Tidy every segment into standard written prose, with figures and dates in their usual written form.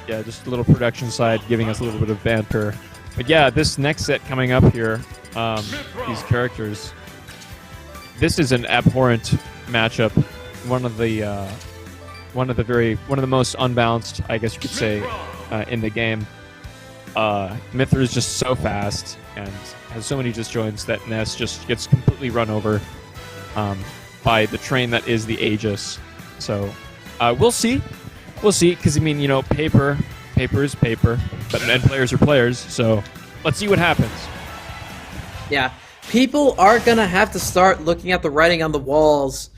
Yeah, just a little production side giving us a little bit of banter. But yeah, this next set coming up here, these characters, this is an abhorrent matchup. One of the most unbalanced, I guess you could say, in the game. Mythra is just so fast and has so many disjoints that Ness just gets completely run over by the train that is the Aegis. So we'll see. We'll see, because, I mean, you know, paper is paper, but and players are players, so let's see what happens. Yeah. People are going to have to start looking at the writing on the walls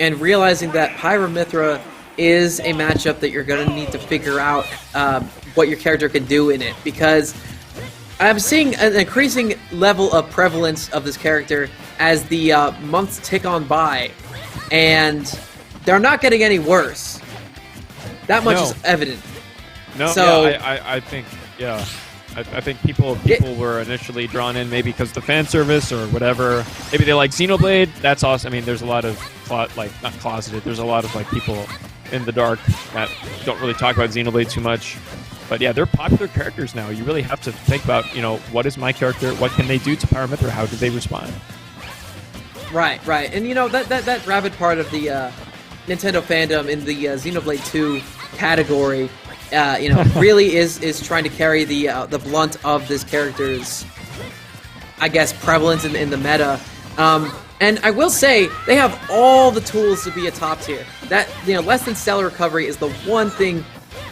and realizing that Pyra Mythra is a matchup that you're going to need to figure out what your character can do in it, because I'm seeing an increasing level of prevalence of this character as the months tick on by, and they're not getting any worse. That much is evident. No, so, yeah, I think, yeah. I think people were initially drawn in maybe because of the fan service or whatever. Maybe they like Xenoblade. That's awesome. I mean, there's a lot of, not closeted, there's a lot of, like, people in the dark that don't really talk about Xenoblade too much. But yeah, they're popular characters now. You really have to think about, you know, what is my character? What can they do to Pyra Mythra? How do they respond? Right. And, you know, that rabid part of the Nintendo fandom in the Xenoblade 2 category, you know, really is trying to carry the blunt of this character's, I guess, prevalence in the meta. And I will say, they have all the tools to be a top tier. That, you know, less than stellar recovery is the one thing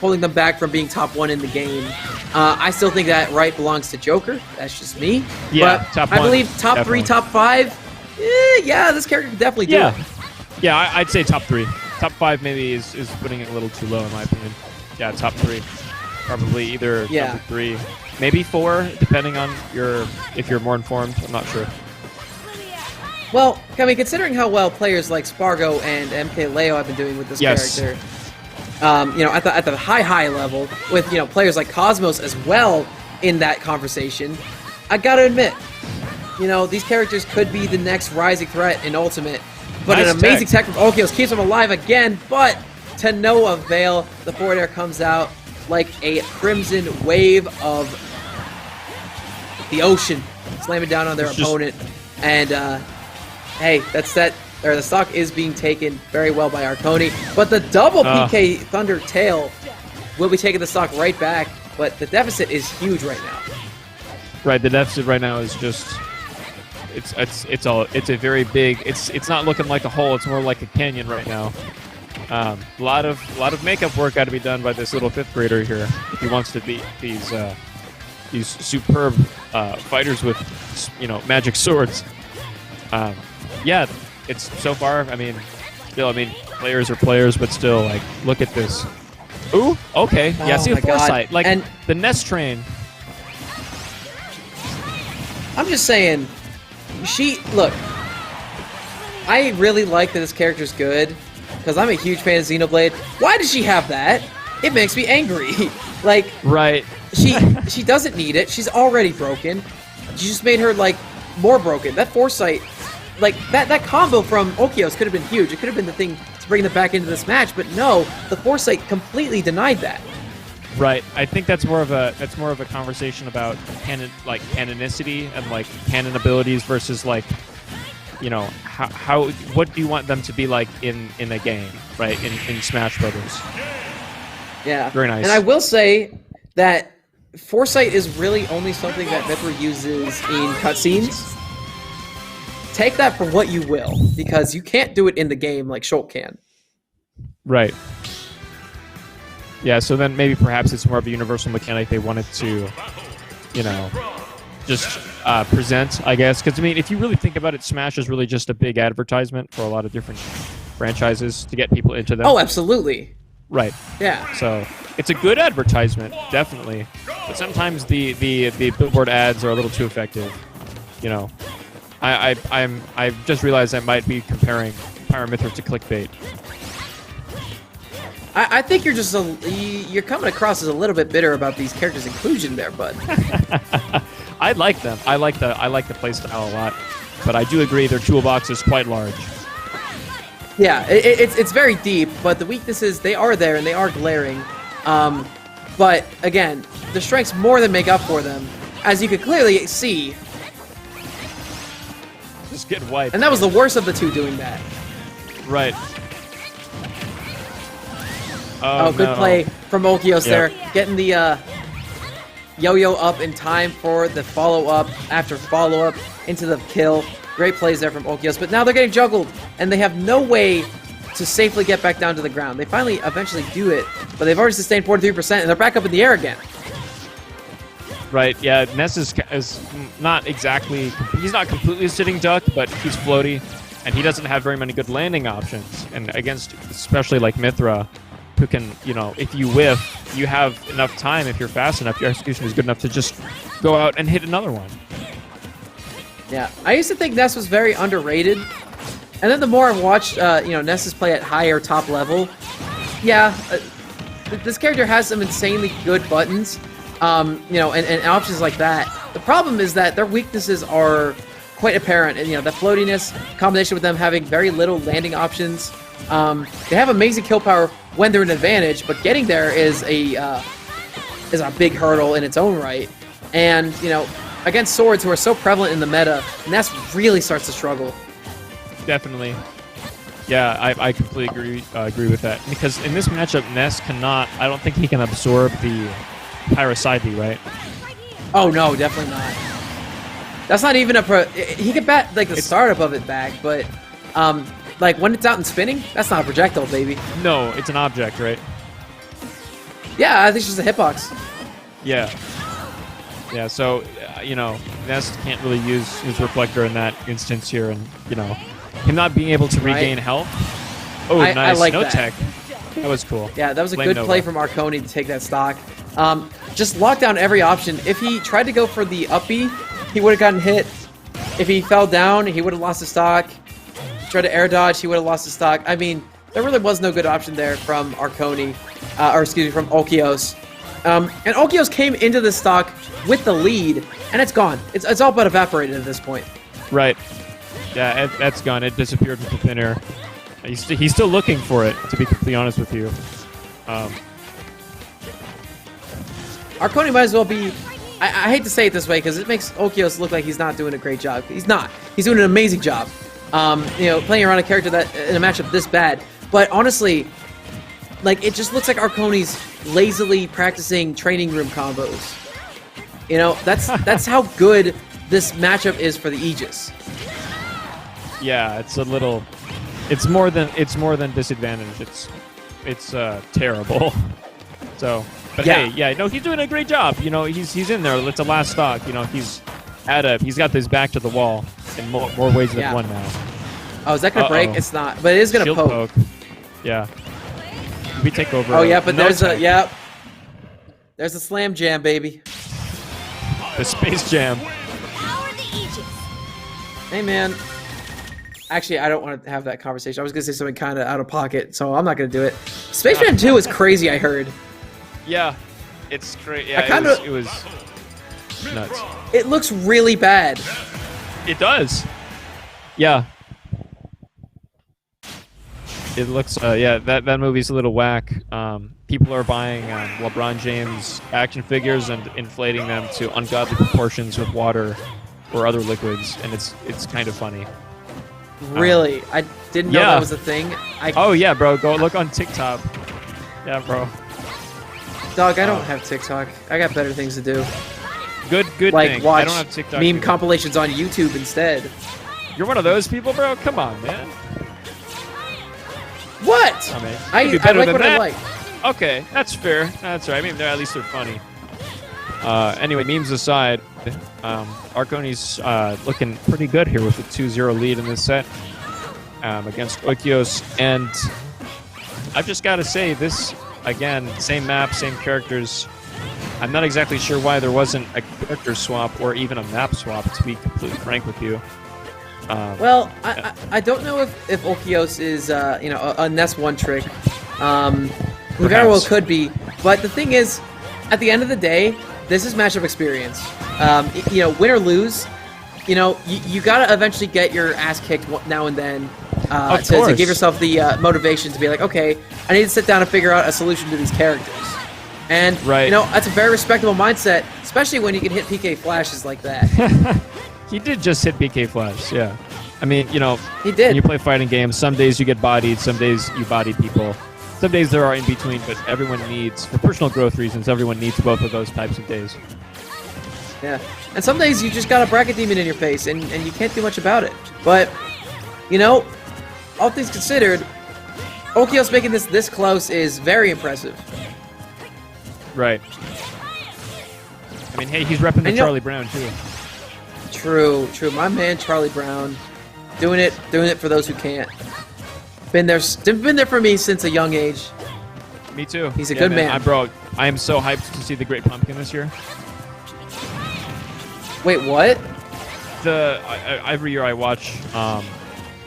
holding them back from being top 1 in the game. I still think that right belongs to Joker. That's just me. Yeah, but top I 1, believe top definitely. 3, top 5, yeah, this character can definitely do it. Yeah, I'd say top 3. Top 5 maybe is putting it a little too low in my opinion. Yeah, top 3. Probably either number 3, maybe 4, depending on if you're more informed. I'm not sure. Well, I mean, considering how well players like Spargo and MKLeo have been doing with this character, you know, at the high level, with, you know, players like Cosmos as well in that conversation, I gotta admit, you know, these characters could be the next rising threat in Ultimate. But nice an amazing tech from Olkios keeps him alive again, but to no avail. The forward air comes out like a crimson wave of the ocean, slamming down on their opponent. And, hey, the stock is being taken very well by Arconi, but the double PK Thunder Tail will be taking the stock right back, but the deficit is huge right now. Right, the deficit right now is just... It's a very big. It's not looking like a hole. It's more like a canyon right now. A lot of makeup work got to be done by this little 5th grader here if he wants to beat these superb fighters with, you know, magic swords. Yeah, it's so far. I mean, still, I mean, players are players, but still, like, look at this. Ooh, okay, yeah. See the foresight, like, and the Ness train. I'm just saying. Look, I really like that this character's good, because I'm a huge fan of Xenoblade. Why does she have that? It makes me angry. Like, right. She doesn't need it. She's already broken. You just made her, like, more broken. That foresight, like, that combo from Olkios could have been huge. It could have been the thing to bring them back into this match, but no, the foresight completely denied that. Right. I think that's more of a conversation about canonicity and, like, canon abilities versus, like, you know, what do you want them to be like in a game, right? In Smash Brothers. Yeah. Very nice. And I will say that foresight is really only something that Mythra uses in cutscenes. Take that for what you will, because you can't do it in the game like Shulk can. Right. Yeah, so then maybe perhaps it's more of a universal mechanic they wanted to, you know, just present, I guess. Because, I mean, if you really think about it, Smash is really just a big advertisement for a lot of different franchises to get people into them. Oh, absolutely. Right. Yeah. So it's a good advertisement, definitely. But sometimes the billboard ads are a little too effective. You know, I've just realized I might be comparing Pyra Mythra to clickbait. I think you're just you're coming across as a little bit bitter about these characters' inclusion there, bud. I like them. I like the playstyle a lot, but I do agree their toolbox is quite large. Yeah, it's very deep, but the weaknesses, they are there and they are glaring. But again, the strengths more than make up for them, as you could clearly see. Just get wiped. And that was the worst of the two doing that. Right. Oh, good play from Olkios there. Getting the yo-yo up in time for the follow-up after follow-up into the kill. Great plays there from Olkios, but now they're getting juggled, and they have no way to safely get back down to the ground. They finally eventually do it, but they've already sustained 43%, and they're back up in the air again. Right, yeah, Ness is not exactly... He's not completely sitting duck, but he's floaty, and he doesn't have very many good landing options. And against, especially like Mythra, who can, you know, if you whiff, you have enough time, if you're fast enough, your execution is good enough to just go out and hit another one. Yeah, I used to think Ness was very underrated, and then the more I've watched, you know, Ness's play at higher top level, yeah, this character has some insanely good buttons, you know, and options like that. The problem is that their weaknesses are quite apparent, and you know, the floatiness combination with them having very little landing options. They have amazing kill power when they're in advantage, but getting there is a big hurdle in its own right, and you know. Against swords who are so prevalent in the meta, Ness really starts to struggle. Definitely. Yeah, I completely agree with that. Because in this matchup, Ness cannot... I don't think he can absorb the Pyra side B, right? Oh, no, definitely not. That's not even a... He could bat, like, the startup of it back, but... like, when it's out and spinning, that's not a projectile, baby. No, it's an object, right? Yeah, I think it's just a hitbox. Yeah. Yeah, so, you know, Ness can't really use his reflector in that instance here, and, you know, him not being able to regain health. Oh, nice. I like no that. tech. That was cool. Yeah, that was a good play from Arconi to take that stock. Just lock down every option. If he tried to go for the uppy, he would have gotten hit. If he fell down, he would have lost his stock. Tried to air dodge, he would have lost his stock. I mean, there really was no good option there from Arconi, or excuse me, from Olkios. And Olkios came into the stock with the lead, and it's gone. It's all but evaporated at this point. Right. Yeah, that's gone. It disappeared into thin air. He's still looking for it, to be completely honest with you. Arconi might as well be... I hate to say it this way, because it makes Olkios look like he's not doing a great job. He's not. He's doing an amazing job. You know, playing around a character that in a matchup this bad. But honestly, like, it just looks like Arconi's lazily practicing training room combos. You know, that's how good this matchup is for the Aegis. Yeah, it's a little... It's more than disadvantage. It's terrible. So, but yeah. Hey, yeah, no, he's doing a great job. You know, he's in there. It's a last stock. You know, he's got this back to the wall in more ways than one now. Oh, is that gonna break? It's not, but it is gonna Shield poke. Yeah. We take over. Oh yeah, but there's a slam jam, baby. The space jam. Hey man. Actually, I don't want to have that conversation. I was gonna say something kind of out of pocket, so I'm not gonna do it. Space Jam 2 is crazy. I heard. Yeah, it's crazy. Yeah, it was nuts. It looks really bad. It does. Yeah. It looks. Yeah, that movie's a little whack. People are buying LeBron James action figures and inflating them to ungodly proportions with water or other liquids, and it's kind of funny. Really? I didn't know that was a thing. Oh yeah, bro. Go look on TikTok. Yeah, bro. Dog, I don't have TikTok. I got better things to do. Good like thing. Watch I don't have TikTok meme either. compilations on YouTube instead. You're one of those people, bro? Come on, man. What? I mean, I like what I like. Okay, that's fair. That's right. I mean, at least they're funny. Anyway, memes aside, Arconi's looking pretty good here with a 2-0 lead in this set against Olkios. And I've just got to say, this, again, same map, same characters. I'm not exactly sure why there wasn't a character swap or even a map swap, to be completely frank with you. Well, I don't know if Olkios is, you know, a Ness one trick. He very well could be. But the thing is, at the end of the day, this is matchup experience. You know, win or lose, you know, you gotta eventually get your ass kicked now and then. to give yourself the motivation to be like, okay, I need to sit down and figure out a solution to these characters. And, you know, that's a very respectable mindset, especially when you can hit PK flashes like that. He did just hit PK flash, yeah. I mean, you know, he did. When you play fighting games, some days you get bodied, some days you body people. Some days there are in between, but everyone needs, for personal growth reasons, everyone needs both of those types of days. Yeah, and some days you just got a bracket demon in your face, and you can't do much about it. But, you know, all things considered, Olkios making this close is very impressive. Right. I mean, hey, he's repping the Charlie Brown, too. True. My man Charlie Brown, doing it for those who can't. Been there for me since a young age. Me too. He's a good man. I am so hyped to see the Great Pumpkin this year. Wait, what? Every year I watch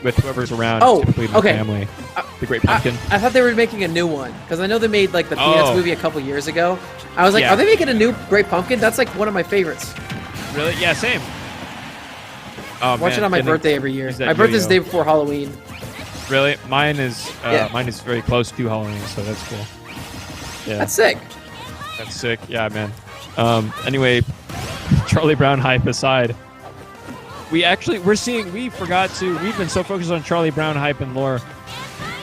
with whoever's around, oh, typically my family. The Great Pumpkin. I thought they were making a new one because I know they made like the Peanuts movie a couple years ago. I was like, are they making a new Great Pumpkin? That's like one of my favorites. Really? Yeah, same. Oh, watch it on my birthday every year. My birthday's the day before Halloween. Really? Mine is very close to Halloween, so that's cool. Yeah. That's sick. That's sick. Yeah, man. Anyway, Charlie Brown hype aside, we've been so focused on Charlie Brown hype and lore,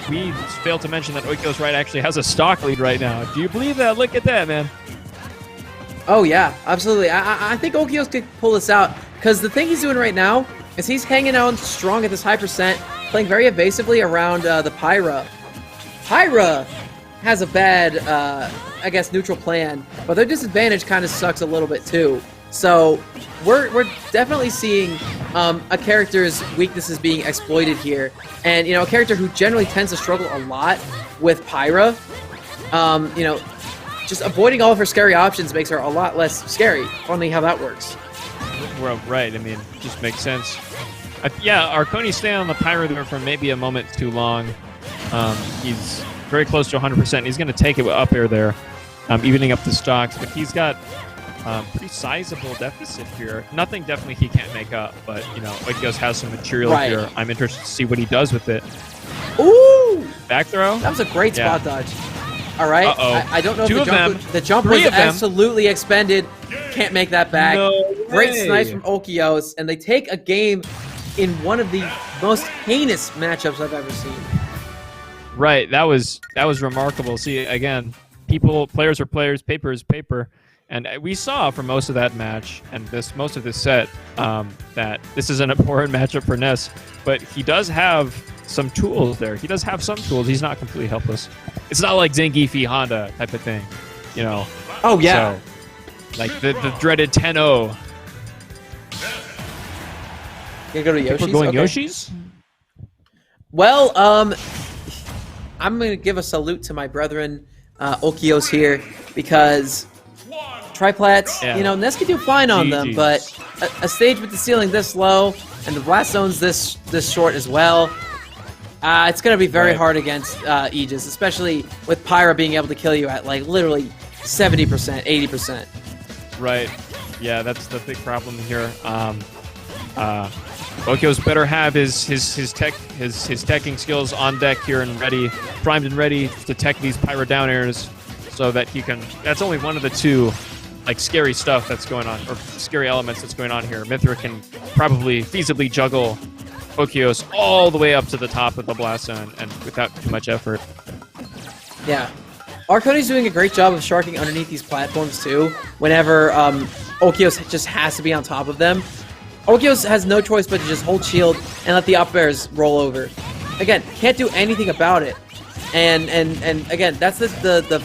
we failed to mention that Olkios Right actually has a stock lead right now. Do you believe that? Look at that, man. Oh, yeah, absolutely. I think Olkios could pull this out, because the thing he's doing right now is he's hanging out strong at this high percent, playing very evasively around the Pyra. Pyra has a bad, I guess, neutral plan, but their disadvantage kind of sucks a little bit too. So we're definitely seeing a character's weaknesses being exploited here, and you know, a character who generally tends to struggle a lot with Pyra. You know, just avoiding all of her scary options makes her a lot less scary. Funny how that works. Well, right. I mean, just makes sense. Yeah, Arconi staying on the Pyra there for maybe a moment too long. He's very close to 100%. He's going to take it up air there, evening up the stocks, but he's got pretty sizable deficit here. Nothing definitely he can't make up, but you know, Olkios has some material here. I'm interested to see what he does with it. Ooh! Back throw? That was a great spot dodge. All right. I don't know if the jump was absolutely expended. Can't make that back. No great snipes from Olkios, and they take a game in one of the most heinous matchups I've ever seen. Right. That was remarkable. See, again, players are players, paper is paper. And we saw for most of that match and most of this set that this is an important matchup for Ness, but he does have some tools there. He does have some tools. He's not completely helpless. It's not like Zangief Honda type of thing, you know. Oh, yeah. So, like the dreaded 10-0. You gonna go to Yoshi's? We're going Yoshi's? Well, I'm going to give a salute to my brethren, Olkios here, because triplats, you know, Ness can do fine on them, but a stage with the ceiling this low and the blast zones this short as well, it's going to be very hard against Aegis, especially with Pyra being able to kill you at like literally 70%, 80%. Right. Yeah, that's the big problem here. Olkios better have his teching skills on deck here and ready, primed and ready to tech these Pyra down airs, so that he can. That's only one of the two, like, scary stuff that's going on, or scary elements that's going on here. Mythra can probably feasibly juggle Olkios all the way up to the top of the blast zone and without too much effort. Yeah. Arconi's doing a great job of sharking underneath these platforms too, whenever Olkios just has to be on top of them. Olkios has no choice but to just hold shield and let the up airs roll over. Again, can't do anything about it. And again, that's the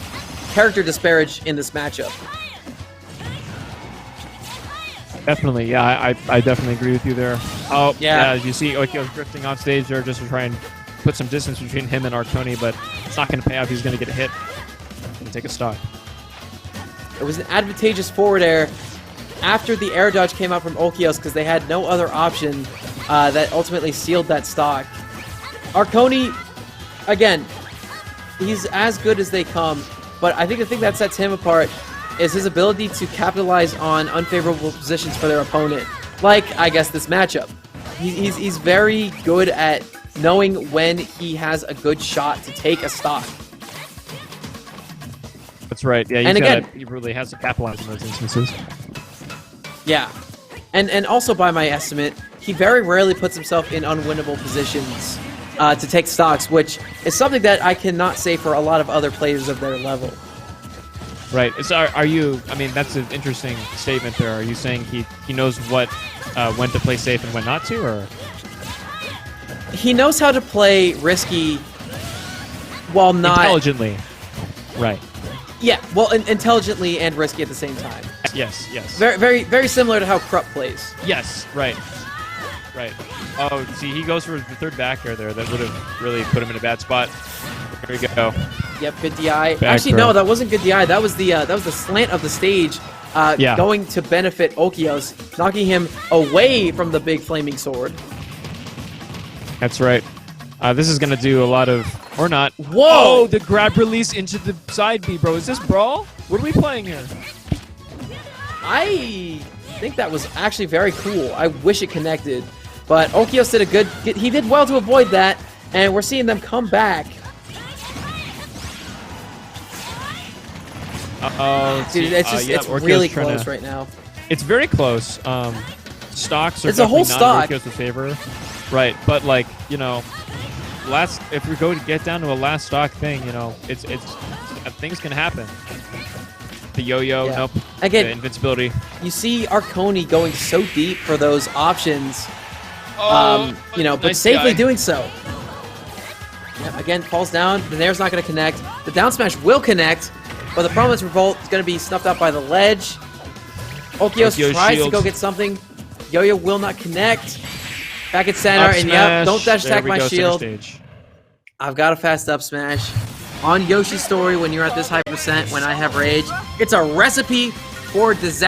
character disparage in this matchup. Definitely, yeah, I definitely agree with you there. Oh, yeah, you see Olkios drifting off stage there just to try and put some distance between him and Arconi, but it's not going to pay off. He's going to get a hit and take a stock. It was an advantageous forward air after the air dodge came out from Olkios because they had no other option that ultimately sealed that stock. Arconi, again, he's as good as they come, but I think the thing that sets him apart is his ability to capitalize on unfavorable positions for their opponent. Like, I guess, this matchup. He's very good at knowing when he has a good shot to take a stock. That's right. Yeah, And again, he really has to capitalize in those instances. Yeah. And also by my estimate, he very rarely puts himself in unwinnable positions to take stocks, which is something that I cannot say for a lot of other players of their level. Right. So are you? I mean, that's an interesting statement there. Are you saying he knows what when to play safe and when not to, or? He knows how to play risky while not Intelligently. Right. Yeah, well, intelligently and risky at the same time. Yes. Yes. Very, very, very similar to how Krupp plays. Yes. Right. Right. Oh, see, he goes for the third back air there. That would have really put him in a bad spot. There we go. Yep, good DI. Back Actually, throw. no, that wasn't good DI. That was the slant of the stage, going to benefit Olkios, knocking him away from the big flaming sword. That's right. This is gonna do a lot of, or not. Whoa! Oh, the grab release into the side B, bro. Is this brawl? What are we playing here? I think that was actually very cool. I wish it connected, but Olkios did a good. He did well to avoid that, and we're seeing them come back. Dude, it's just it's really close right now. It's very close. Stocks are It's a whole definitely not stock. Olkios' favor, right? But like if we go to get down to a last stock thing, it's things can happen. The yo-yo, Yeah. nope. Again, The invincibility. You see Arconi going so deep for those options, Oh, but nice safely guy. doing so. Yep, again, falls down. The Nair's not going to connect. The down smash will connect, but the problem is Revolt is going to be snuffed out by the ledge. Olkios Olkios tries to shield. go get something. Yo-yo will not connect. Back at center, Up and smash. don't dash There attack we my go, center shield. stage. I've got a fast up smash. On Yoshi's story, when you're at this high percent, when I have rage, it's a recipe for disaster.